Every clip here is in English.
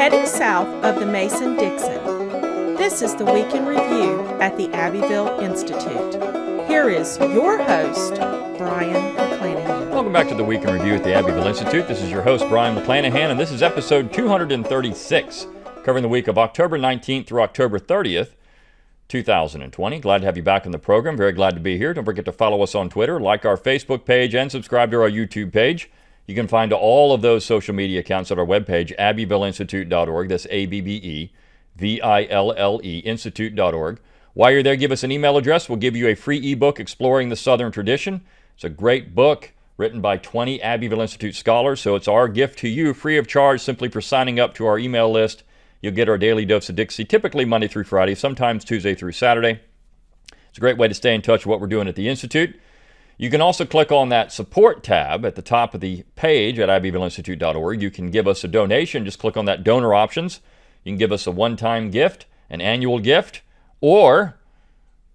heading south of the Mason-Dixon. This is the Week in Review at the Abbeville Institute. Here is your host, Brian McClanahan. Welcome back to the Week in Review at the Abbeville Institute. This is your host, Brian McClanahan, and this is episode 236, covering the week of October 19th through October 30th, 2020. Glad to have you back in the program. Very glad to be here. Don't forget to follow us on Twitter, like our Facebook page, and subscribe to our YouTube page. You can find all of those social media accounts at our webpage, abbevilleinstitute.org. That's ABBEVILLE, institute.org. While you're there, give us an email address. We'll give you a free ebook, Exploring the Southern Tradition. It's a great book written by 20 Abbeville Institute scholars, so it's our gift to you, free of charge, simply for signing up to our email list. You'll get our daily dose of Dixie, typically Monday through Friday, sometimes Tuesday through Saturday. It's a great way to stay in touch with what we're doing at the Institute. You can also click on that support tab at the top of the page at abbevilleinstitute.org. You can give us a donation. Just click on that donor options. You can give us a one-time gift, an annual gift, or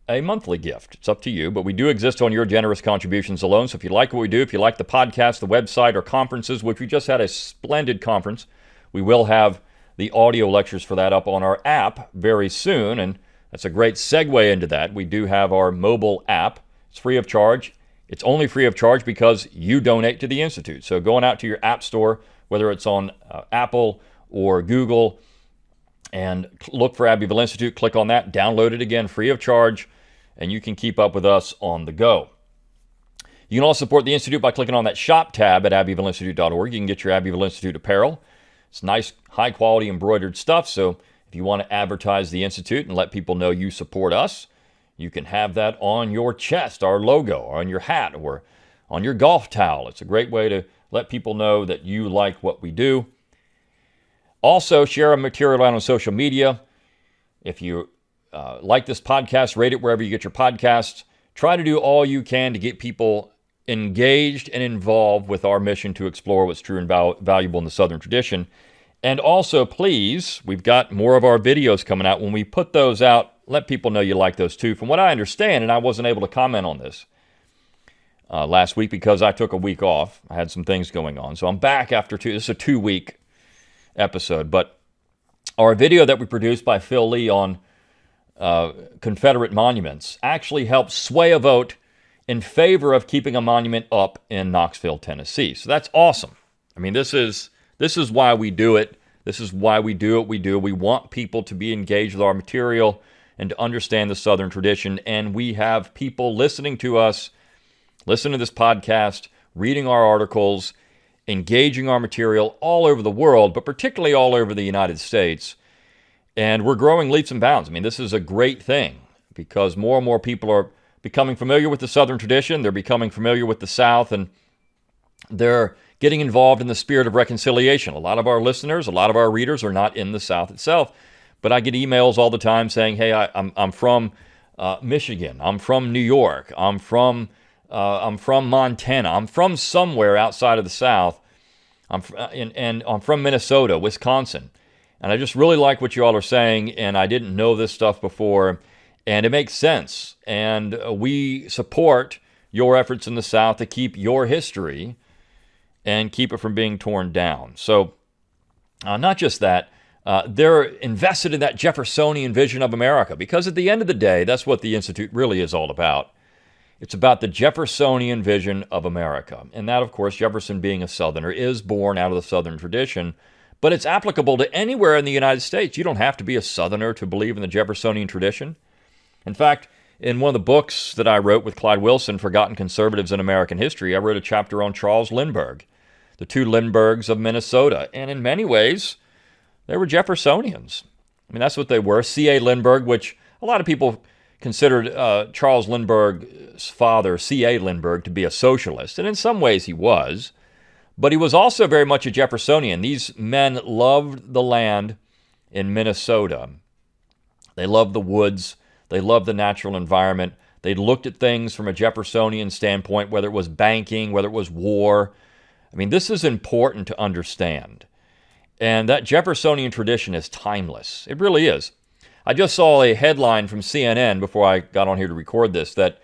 a monthly gift. It's up to you, but we do exist on your generous contributions alone. So if you like what we do, if you like the podcast, the website, or conferences, which we just had a splendid conference, we will have the audio lectures for that up on our app very soon, and that's a great segue into that. We do have our mobile app. It's free of charge. It's only free of charge because you donate to the Institute. So going out to your app store, whether it's on Apple or Google, and look for Abbeville Institute, click on that, download it again, free of charge, and you can keep up with us on the go. You can also support the Institute by clicking on that shop tab at abbevilleinstitute.org. You can get your Abbeville Institute apparel. It's nice, high-quality embroidered stuff, so if you want to advertise the Institute and let people know you support us, you can have that on your chest, our logo, or on your hat, or on your golf towel. It's a great way to let people know that you like what we do. Also, share our material out on social media. If you like this podcast, rate it wherever you get your podcasts. Try to do all you can to get people engaged and involved with our mission to explore what's true and valuable in the Southern tradition. And also, please, we've got more of our videos coming out. When we put those out, let people know you like those too. From what I understand, and I wasn't able to comment on this last week because I took a week off. I had some things going on. So I'm back after this is a 2-week episode. But our video that we produced by Phil Lee on Confederate Monuments actually helped sway a vote in favor of keeping a monument up in Knoxville, Tennessee. So that's awesome. I mean, this is why we do it. This is why we do what we do. We want people to be engaged with our material and to understand the Southern tradition. And we have people listening to us, listening to this podcast, reading our articles, engaging our material all over the world, but particularly all over the United States. And we're growing leaps and bounds. I mean, this is a great thing because more and more people are becoming familiar with the Southern tradition. They're becoming familiar with the South, and they're getting involved in the spirit of reconciliation. A lot of our listeners, a lot of our readers are not in the South itself, but I get emails all the time saying, "Hey, I'm from Michigan. I'm from New York. I'm from Montana. I'm from somewhere outside of the South. I'm from Minnesota, Wisconsin, and I just really like what you all are saying. And I didn't know this stuff before." And it makes sense. And we support your efforts in the South to keep your history and keep it from being torn down. So not just that, they're invested in that Jeffersonian vision of America, because at the end of the day, that's what the Institute really is all about. It's about the Jeffersonian vision of America. And that, of course, Jefferson being a Southerner, is born out of the Southern tradition, but it's applicable to anywhere in the United States. You don't have to be a Southerner to believe in the Jeffersonian tradition. In fact, in one of the books that I wrote with Clyde Wilson, Forgotten Conservatives in American History, I wrote a chapter on Charles Lindbergh, the two Lindberghs of Minnesota. And in many ways, they were Jeffersonians. I mean, that's what they were. C.A. Lindbergh, which a lot of people considered Charles Lindbergh's father, C.A. Lindbergh, to be a socialist. And in some ways he was. But he was also very much a Jeffersonian. These men loved the land in Minnesota. They loved the woods. They loved the natural environment. They looked at things from a Jeffersonian standpoint, whether it was banking, whether it was war. I mean, this is important to understand. And that Jeffersonian tradition is timeless. It really is. I just saw a headline from CNN before I got on here to record this that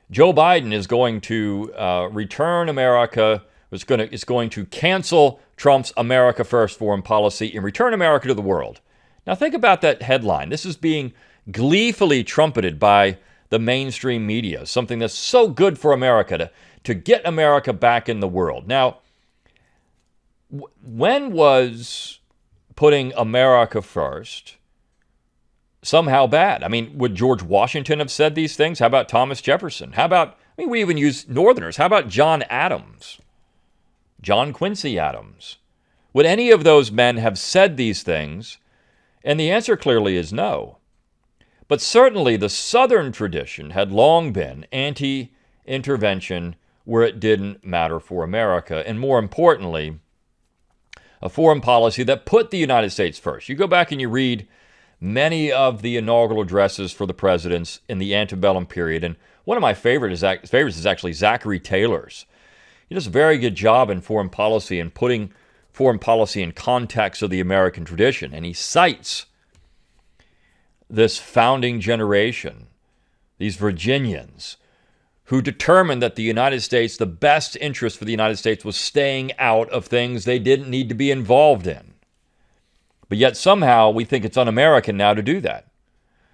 Joe Biden is going to return America It's going to cancel Trump's America First foreign policy and return America to the world. Now think about that headline. This is being gleefully trumpeted by the mainstream media, something that's so good for America, to get America back in the world. Now, when was putting America first somehow bad? I mean, would George Washington have said these things? How about Thomas Jefferson? How about, we even use Northerners. How about John Adams? John Quincy Adams? Would any of those men have said these things? And the answer clearly is no. But certainly the Southern tradition had long been anti-intervention where it didn't matter for America. And more importantly, a foreign policy that put the United States first. You go back and you read many of the inaugural addresses for the presidents in the antebellum period. And one of my favorites is actually Zachary Taylor's. He does a very good job in foreign policy and putting foreign policy in context of the American tradition. And he cites this founding generation, these Virginians, who determined that the United States, the best interest for the United States was staying out of things they didn't need to be involved in. But yet somehow we think it's un-American now to do that.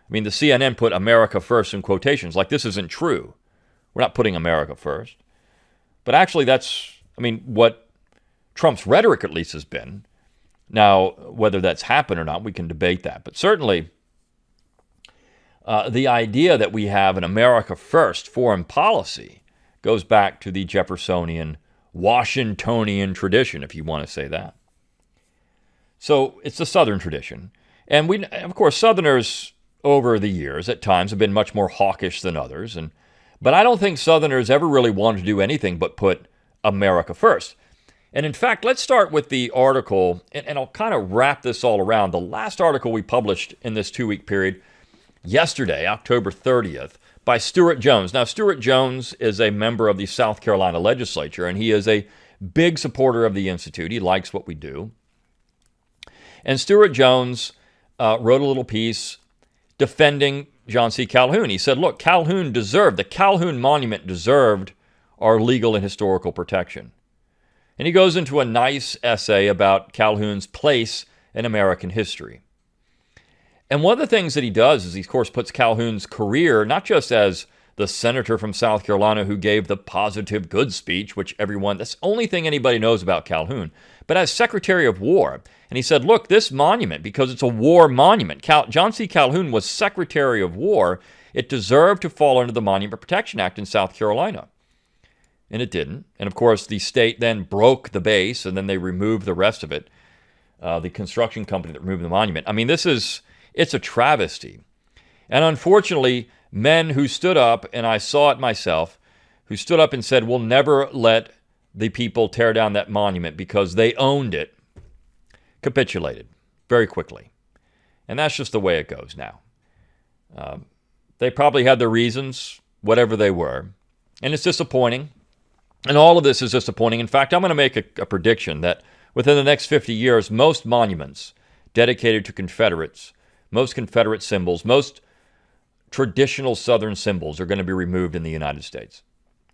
I mean, the CNN put America first in quotations, like this isn't true. We're not putting America first. But actually that's, what Trump's rhetoric at least has been. Now, whether that's happened or not, we can debate that. But certainly, the idea that we have an America first foreign policy goes back to the Jeffersonian, Washingtonian tradition, if you want to say that. So it's the Southern tradition. And we, of course, Southerners over the years at times have been much more hawkish than others. But I don't think Southerners ever really wanted to do anything but put America first. And in fact, let's start with the article, and I'll kind of wrap this all around. The last article we published in this 2-week period, yesterday, October 30th, by Stuart Jones. Now, Stuart Jones is a member of the South Carolina legislature, and he is a big supporter of the Institute. He likes what we do. And Stuart Jones wrote a little piece defending John C. Calhoun. He said, look, the Calhoun Monument deserved our legal and historical protection. And he goes into a nice essay about Calhoun's place in American history. And one of the things that he does is he, of course, puts Calhoun's career not just as the senator from South Carolina who gave the positive good speech, which that's the only thing anybody knows about Calhoun, but as Secretary of War. And he said, look, this monument, because it's a war monument, John C. Calhoun was Secretary of War, it deserved to fall under the Monument Protection Act in South Carolina. And it didn't. And of course, the state then broke the base, and then they removed the rest of it, the construction company that removed the monument. It's a travesty. And unfortunately, men who stood up, and I saw it myself, who stood up and said, we'll never let the people tear down that monument because they owned it, capitulated very quickly. And that's just the way it goes now. They probably had their reasons, whatever they were. And it's disappointing. And all of this is disappointing. In fact, I'm going to make a prediction that within the next 50 years, most monuments dedicated to Confederates, most Confederate symbols, most traditional Southern symbols are going to be removed in the United States.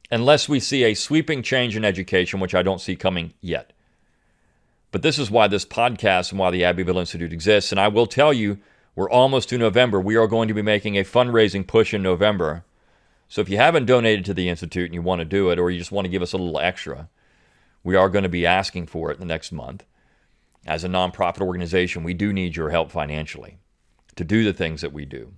Unless we see a sweeping change in education, which I don't see coming yet. But this is why this podcast and why the Abbeville Institute exists. And I will tell you, we're almost to November. We are going to be making a fundraising push in November. So if you haven't donated to the Institute and you want to do it, or you just want to give us a little extra, we are going to be asking for it the next month. As a nonprofit organization, we do need your help financially to do the things that we do.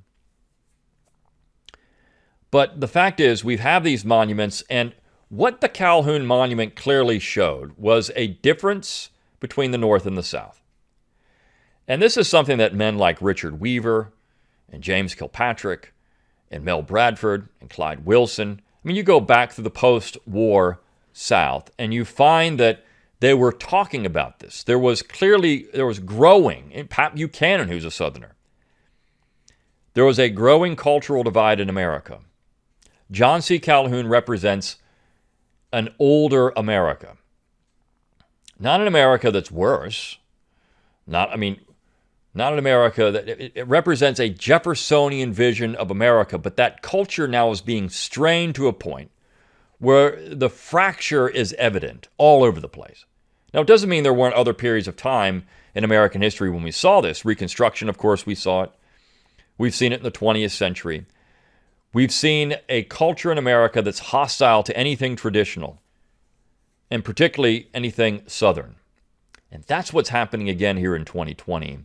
But the fact is, we have these monuments, and what the Calhoun Monument clearly showed was a difference between the North and the South. And this is something that men like Richard Weaver and James Kilpatrick and Mel Bradford and Clyde Wilson, you go back to the post-war South, and you find that they were talking about this. There was growing, and Pat Buchanan, who's a Southerner, there was a growing cultural divide in America. John C. Calhoun represents an older America. Not an America that's worse. Not an America that it represents a Jeffersonian vision of America, but that culture now is being strained to a point where the fracture is evident all over the place. Now, it doesn't mean there weren't other periods of time in American history when we saw this. Reconstruction, of course, we saw it. We've seen it in the 20th century. We've seen a culture in America that's hostile to anything traditional, and particularly anything Southern. And that's what's happening again here in 2020.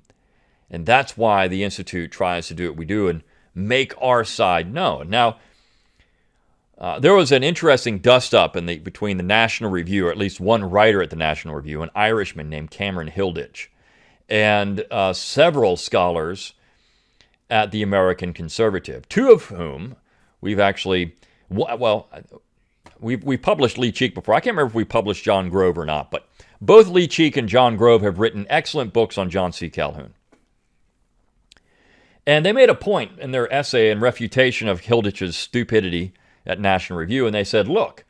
And that's why the Institute tries to do what we do and make our side known. Now, there was an interesting dust-up between the National Review, or at least one writer at the National Review, an Irishman named Cameron Hilditch, and several scholars at the American Conservative, two of whom we've actually, we've published Lee Cheek before. I can't remember if we published John Grove or not, but both Lee Cheek and John Grove have written excellent books on John C. Calhoun. And they made a point in their essay in refutation of Hilditch's stupidity at National Review, and they said, look,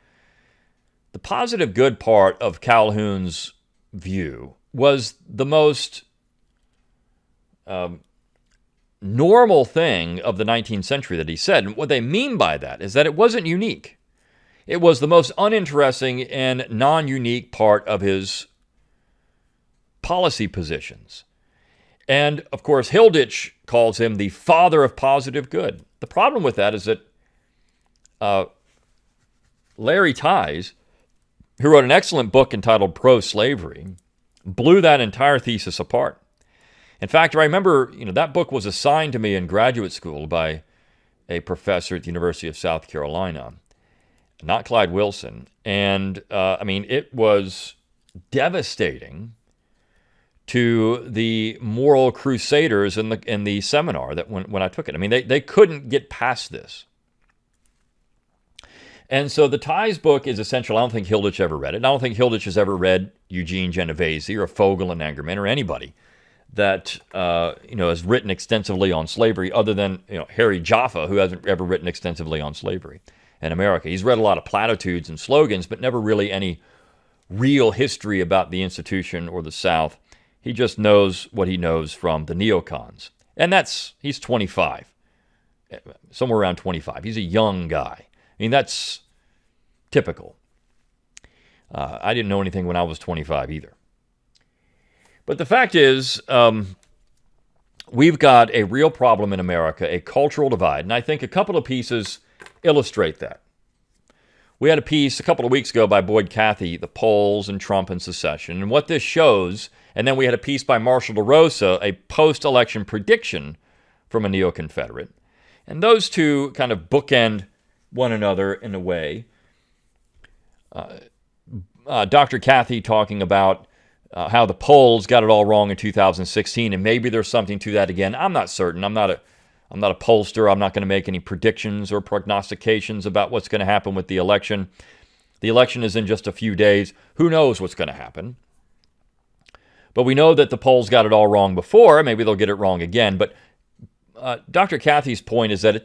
the positive good part of Calhoun's view was the most normal thing of the 19th century that he said. And what they mean by that is that it wasn't unique. It was the most uninteresting and non-unique part of his policy positions. And, of course, Hilditch calls him the father of positive good. The problem with that is that Larry Tice, who wrote an excellent book entitled Pro-Slavery, blew that entire thesis apart. In fact, I remember, that book was assigned to me in graduate school by a professor at the University of South Carolina, not Clyde Wilson. And, it was devastating to the moral crusaders in the seminar that when I took it. They couldn't get past this. And so the Tice book is essential. I don't think Hilditch ever read it. I don't think Hilditch has ever read Eugene Genovese or Fogel and Angerman or anybody that has written extensively on slavery, other than Harry Jaffa, who hasn't ever written extensively on slavery in America. He's read a lot of platitudes and slogans, but never really any real history about the institution or the South. He just knows what he knows from the neocons, and he's 25, somewhere around 25. He's a young guy. That's typical. I didn't know anything when I was 25 either. But the fact is, we've got a real problem in America, a cultural divide, and I think a couple of pieces illustrate that. We had a piece a couple of weeks ago by Boyd Cathy, The Polls and Trump and Secession, and what this shows, and then we had a piece by Marshall DeRosa, a post-election prediction from a neo-Confederate. And those two kind of bookend one another in a way. Dr. Cathy talking about how the polls got it all wrong in 2016, and maybe there's something to that again. I'm not certain. I'm not a pollster. I'm not going to make any predictions or prognostications about what's going to happen with the election. The election is in just a few days. Who knows what's going to happen? But we know that the polls got it all wrong before. Maybe they'll get it wrong again. But Dr. Cathy's point is that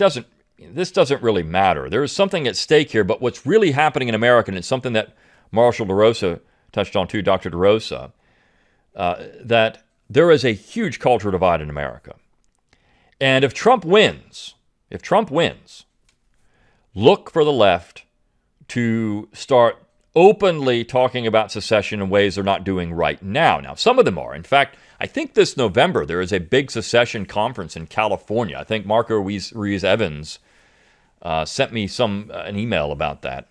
this doesn't really matter. There is something at stake here, but what's really happening in America, and it's something that Marshall DeRosa touched on too, Dr. DeRosa, that there is a huge cultural divide in America. And if Trump wins, look for the left to start openly talking about secession in ways they're not doing right now. Now, some of them are. In fact, I think this November there is a big secession conference in California. I think Marco Ruiz Evans sent me an email about that.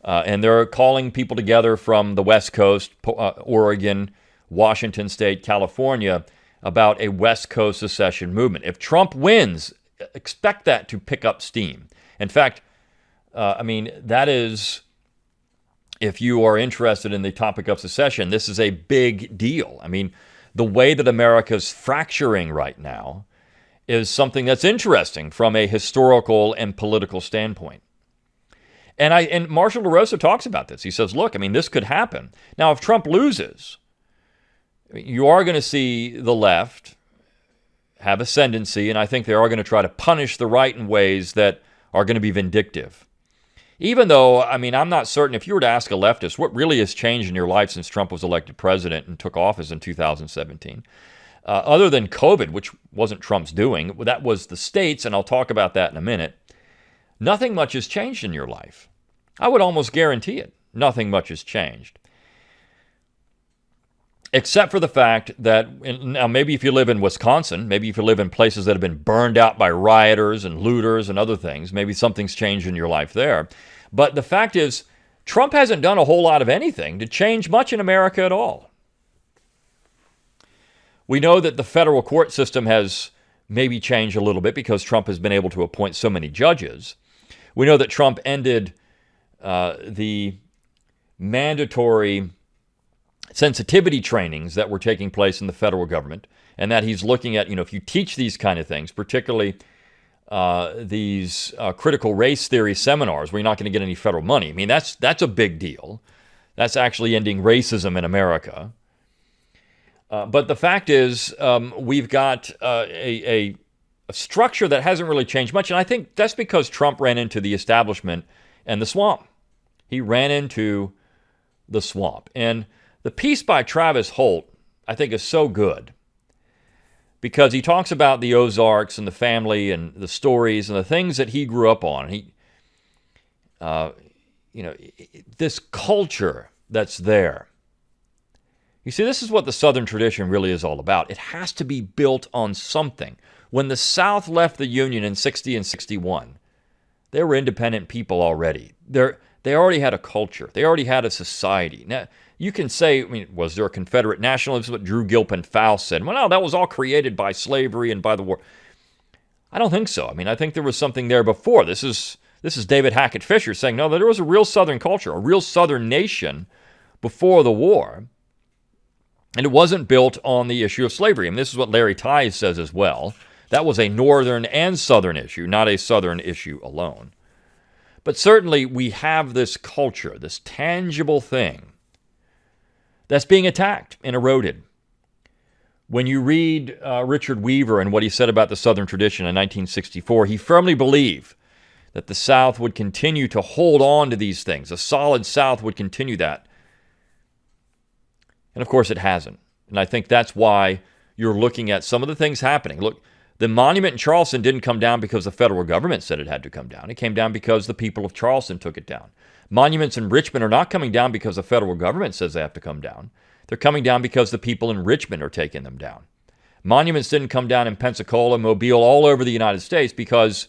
And they're calling people together from the West Coast, Oregon, Washington State, California, about a West Coast secession movement. If Trump wins, expect that to pick up steam. In fact, that is, if you are interested in the topic of secession, this is a big deal. The way that America's fracturing right now is something that's interesting from a historical and political standpoint. And Marshall DeRosa talks about this. He says, look, this could happen. Now, if Trump loses, you are going to see the left have ascendancy, and I think they are going to try to punish the right in ways that are going to be vindictive. Even though, I'm not certain, if you were to ask a leftist, what really has changed in your life since Trump was elected president and took office in 2017? Other than COVID, which wasn't Trump's doing, that was the states, and I'll talk about that in a minute. Nothing much has changed in your life. I would almost guarantee it. Nothing much has changed. Except for the fact that, now maybe if you live in Wisconsin, maybe if you live in places that have been burned out by rioters and looters and other things, maybe something's changed in your life there. But the fact is, Trump hasn't done a whole lot of anything to change much in America at all. We know that the federal court system has maybe changed a little bit because Trump has been able to appoint so many judges. We know that Trump ended the mandatory sensitivity trainings that were taking place in the federal government, and that he's looking at, if you teach these kind of things, particularly these critical race theory seminars where you're not going to get any federal money. I mean, that's a big deal. That's actually ending racism in America. But the fact is, we've got a structure that hasn't really changed much, and I think that's because Trump ran into the establishment and the swamp. He ran into the swamp. And the piece by Travis Holt, I think, is so good because he talks about the Ozarks and the family and the stories and the things that he grew up on. He, this culture that's there. You see, this is what the Southern tradition really is all about. It has to be built on something. When the South left the Union in 60 and 61, they were independent people already. They already had a culture. They already had a society. Now, you can say, was there a Confederate nationalism? What Drew Gilpin Faust said. Well, no, that was all created by slavery and by the war. I don't think so. I think there was something there before. This is David Hackett Fisher saying, no, there was a real Southern culture, a real Southern nation before the war. And it wasn't built on the issue of slavery. This is what Larry Tice says as well. That was a Northern and Southern issue, not a Southern issue alone. But certainly we have this culture, this tangible thing that's being attacked and eroded. When you read Richard Weaver and what he said about the Southern tradition in 1964, he firmly believed that the South would continue to hold on to these things. A solid South would continue that. And of course it hasn't. And I think that's why you're looking at some of the things happening. Look, the monument in Charleston didn't come down because the federal government said it had to come down. It came down because the people of Charleston took it down. Monuments in Richmond are not coming down because the federal government says they have to come down. They're coming down because the people in Richmond are taking them down. Monuments didn't come down in Pensacola, Mobile, all over the United States because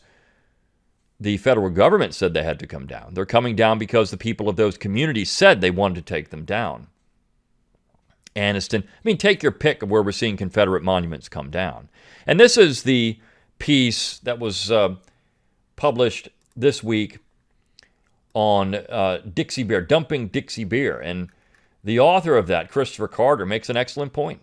the federal government said they had to come down. They're coming down because the people of those communities said they wanted to take them down. Anniston, take your pick of where we're seeing Confederate monuments come down. And this is the piece that was published this week on Dixie Beer, dumping Dixie Beer. And the author of that, Christopher Carter, makes an excellent point.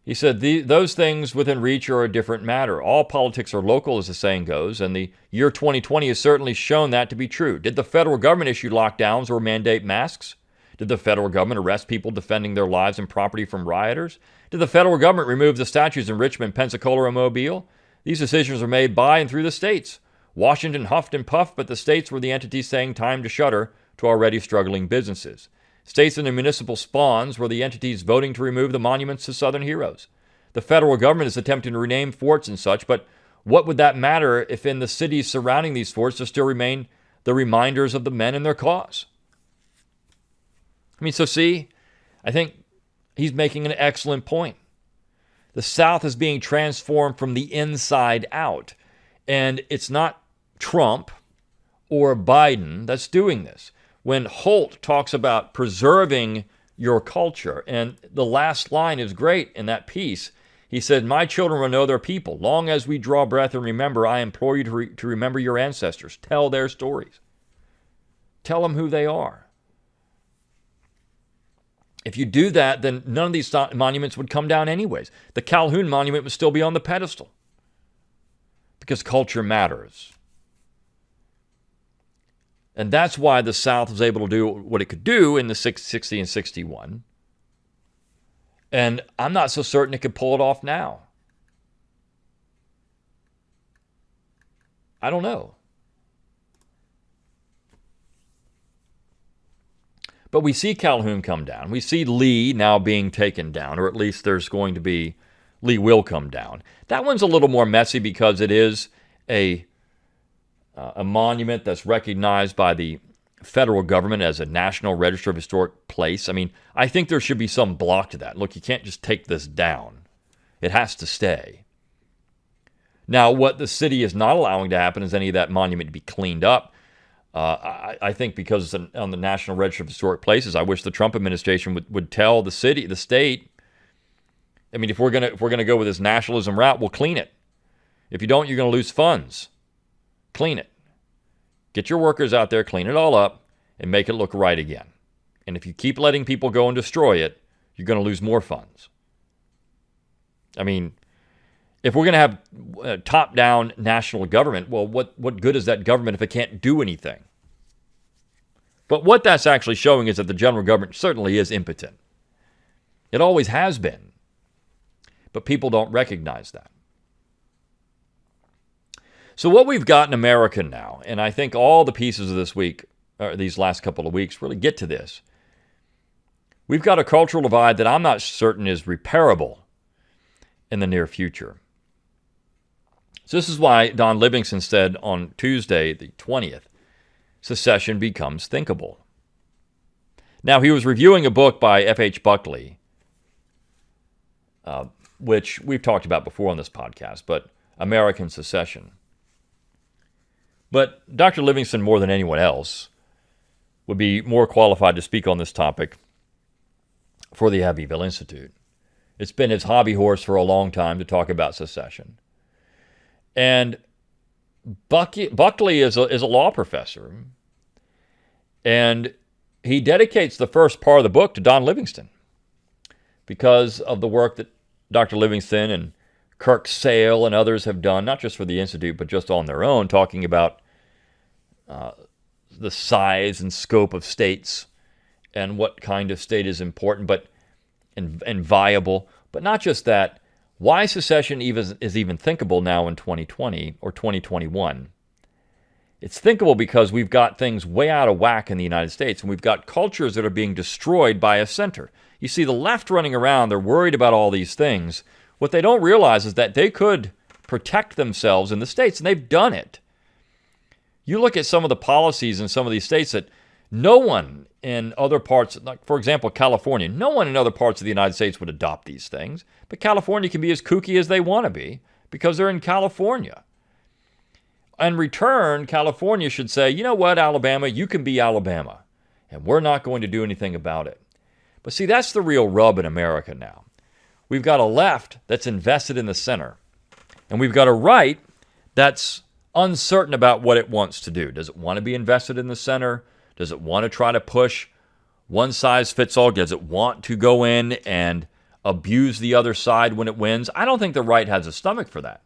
He said, those things within reach are a different matter. All politics are local, as the saying goes, and the year 2020 has certainly shown that to be true. Did the federal government issue lockdowns or mandate masks? Did the federal government arrest people defending their lives and property from rioters? Did the federal government remove the statues in Richmond, Pensacola, or Mobile? These decisions are made by and through the states. Washington huffed and puffed, but the states were the entities saying time to shutter to already struggling businesses. States and their municipal spawns were the entities voting to remove the monuments to Southern heroes. The federal government is attempting to rename forts and such, but what would that matter if in the cities surrounding these forts there still remain the reminders of the men and their cause? So see, I think he's making an excellent point. The South is being transformed from the inside out. And it's not Trump or Biden that's doing this. When Holt talks about preserving your culture, and the last line is great in that piece, he said, my children will know their people. Long as we draw breath and remember, I implore you to remember your ancestors. Tell their stories. Tell them who they are. If you do that, then none of these monuments would come down anyways. The Calhoun monument would still be on the pedestal because culture matters. And that's why the South was able to do what it could do in the 60 and 61. And I'm not so certain it could pull it off now. I don't know. But we see Calhoun come down. We see Lee now being taken down, or at least Lee will come down. That one's a little more messy because it is a a monument that's recognized by the federal government as a National Register of Historic Place. I mean, I think there should be some block to that. Look, you can't just take this down. It has to stay. Now, what the city is not allowing to happen is any of that monument to be cleaned up. I think because it's on the National Register of Historic Places, I wish the Trump administration would tell the city, the state, I mean, if we're gonna go with this nationalism route, we'll clean it. If you don't, you're going to lose funds. Clean it. Get your workers out there, clean it all up, and make it look right again. And if you keep letting people go and destroy it, you're going to lose more funds. I mean, if we're going to have top-down national government, well, what good is that government if it can't do anything? But what that's actually showing is that the general government certainly is impotent. It always has been. But people don't recognize that. So what we've got in America now, and I think all the pieces of this week, or these last couple of weeks, really get to this. We've got a cultural divide that I'm not certain is repairable in the near future. So this is why Don Livingston said on Tuesday, the 20th, secession becomes thinkable. Now, he was reviewing a book by F.H. Buckley, which we've talked about before on this podcast, but American Secession. But Dr. Livingston, more than anyone else, would be more qualified to speak on this topic for the Abbeville Institute. It's been his hobby horse for a long time to talk about secession. And Buckley is a law professor, and he dedicates the first part of the book to Don Livingston because of the work that Dr. Livingston and Kirk Sale and others have done, not just for the Institute, but just on their own, talking about the size and scope of states and what kind of state is important and viable. But not just that, why secession is even thinkable now in 2020 or 2021. It's thinkable because we've got things way out of whack in the United States, and we've got cultures that are being destroyed by a center. You see the left running around, they're worried about all these things. What they don't realize is that they could protect themselves in the states, and they've done it. You look at some of the policies in some of these states that no one in other parts, like for example, California, no one in other parts of the United States would adopt these things. But California can be as kooky as they want to be because they're in California. In return, California should say, you know what, Alabama, you can be Alabama, and we're not going to do anything about it. But see, that's the real rub in America now. We've got a left that's invested in the center, and we've got a right that's uncertain about what it wants to do. Does it want to be invested in the center? Does it want to try to push one size fits all? Does it want to go in and abuse the other side when it wins? I don't think the right has a stomach for that.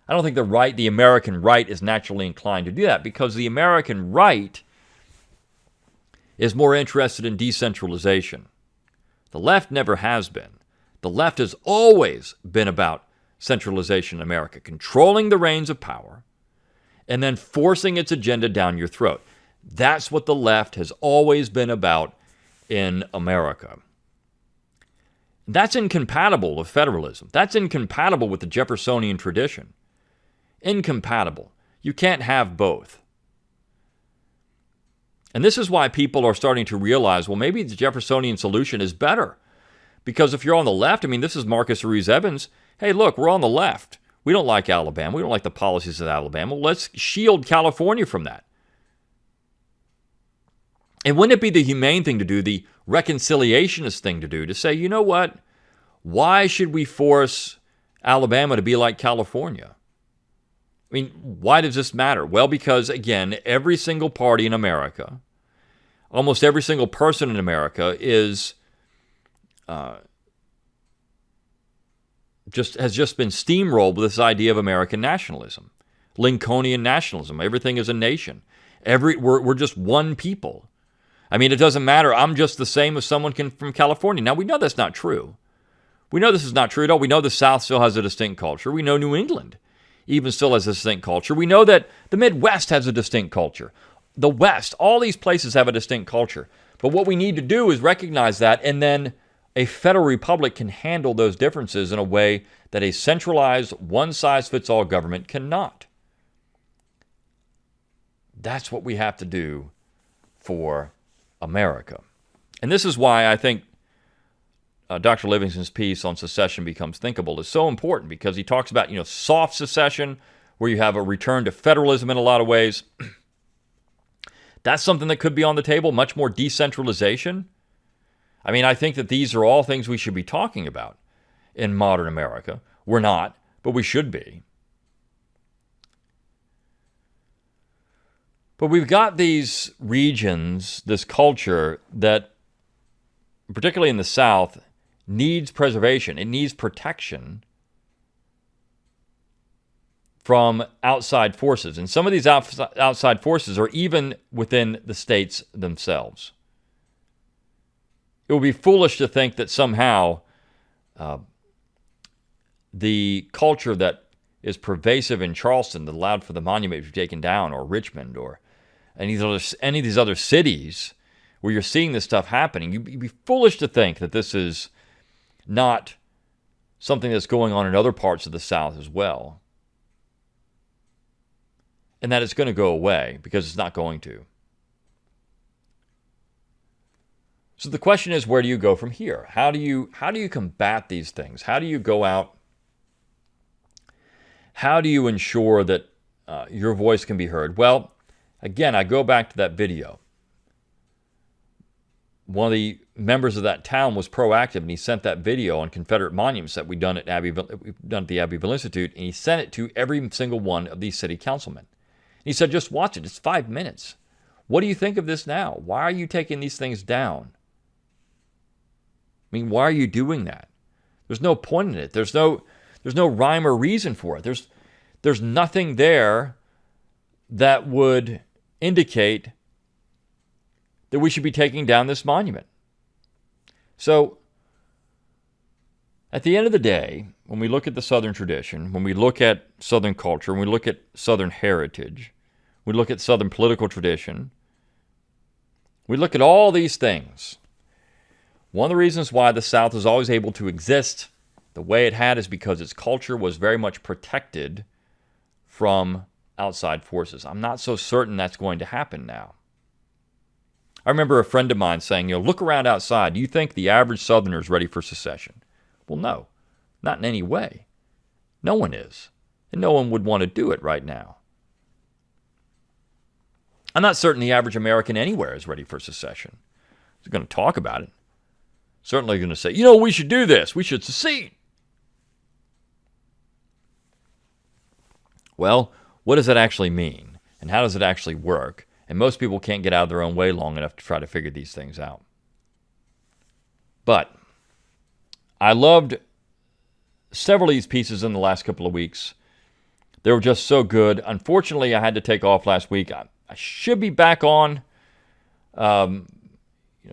I don't think the American right is naturally inclined to do that because the American right is more interested in decentralization. The left never has been. The left has always been about centralization in America, controlling the reins of power and then forcing its agenda down your throat. That's what the left has always been about in America. That's incompatible with federalism. That's incompatible with the Jeffersonian tradition. Incompatible. You can't have both. And this is why people are starting to realize, well, maybe the Jeffersonian solution is better. Because if you're on the left, I mean, this is Marcus Ruiz Evans. Hey, look, we're on the left. We don't like Alabama. We don't like the policies of Alabama. Let's shield California from that. And wouldn't it be the humane thing to do, the reconciliationist thing to do, to say, you know what? Why should we force Alabama to be like California? I mean, why does this matter? Well, because, again, every single party in America, almost every single person in America is has just been steamrolled with this idea of American nationalism, Lincolnian nationalism. Everything is a nation. We're just one people. I mean, it doesn't matter. I'm just the same as someone from California. Now, we know that's not true. We know this is not true at all. We know the South still has a distinct culture. We know New England even still has a distinct culture. We know that the Midwest has a distinct culture. The West, all these places have a distinct culture. But what we need to do is recognize that, and then a federal republic can handle those differences in a way that a centralized, one-size-fits-all government cannot. That's what we have to do for America. And this is why I think Dr. Livingston's piece on secession becomes thinkable is so important, because he talks about, soft secession, where you have a return to federalism in a lot of ways. That's something that could be on the table, much more decentralization. I mean, I think that these are all things we should be talking about in modern America. We're not, but we should be. But we've got these regions, this culture that, particularly in the South, needs preservation. It needs protection from outside forces. And some of these outside forces are even within the states themselves. It would be foolish to think that somehow the culture that is pervasive in Charleston that allowed for the monument to be taken down, or Richmond, or any of these other cities where you're seeing this stuff happening, you'd be foolish to think that this is not something that's going on in other parts of the South as well, and that it's going to go away, because it's not going to. So the question is, where do you go from here? How do you combat these things? How do you go out? How do you ensure that your voice can be heard? Well, again, I go back to that video. One of the members of that town was proactive, and he sent that video on Confederate Monuments that we've done at the Abbeville Institute, and he sent it to every single one of these city councilmen. He said, just watch it. It's 5 minutes. What do you think of this now? Why are you taking these things down? I mean, why are you doing that? There's no point in it. There's no rhyme or reason for it. There's nothing there that would indicate that we should be taking down this monument. So, at the end of the day, when we look at the Southern tradition, when we look at Southern culture, when we look at Southern heritage, we look at Southern political tradition, we look at all these things. One of the reasons why the South was always able to exist the way it had is because its culture was very much protected from outside forces. I'm not so certain that's going to happen now. I remember a friend of mine saying, look around outside. Do you think the average Southerner is ready for secession? Well, no, not in any way. No one is. And no one would want to do it right now. I'm not certain the average American anywhere is ready for secession. They're going to talk about it. Certainly going to say, we should do this. We should secede. Well, what does that actually mean? And how does it actually work? And most people can't get out of their own way long enough to try to figure these things out. But I loved several of these pieces in the last couple of weeks. They were just so good. Unfortunately, I had to take off last week. I should be back on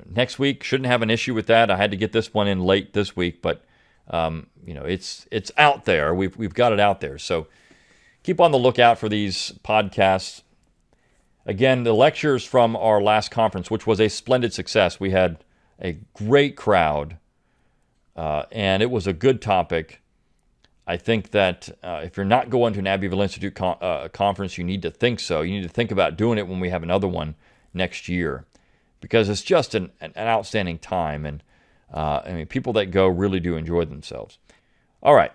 next week. Shouldn't have an issue with that. I had to get this one in late this week, but it's out there. We've got it out there. So keep on the lookout for these podcasts. Again, the lectures from our last conference, which was a splendid success. We had a great crowd, and it was a good topic. I think that if you're not going to an Abbeville Institute conference, you need to think so. You need to think about doing it when we have another one next year, because it's just an outstanding time, and people that go really do enjoy themselves. All right.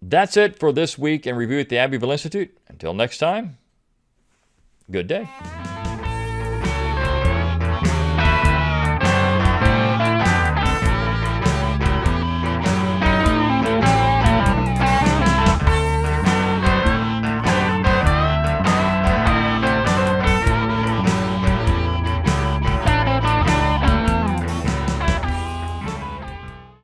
That's it for this week in review at the Abbeville Institute. Until next time, good day.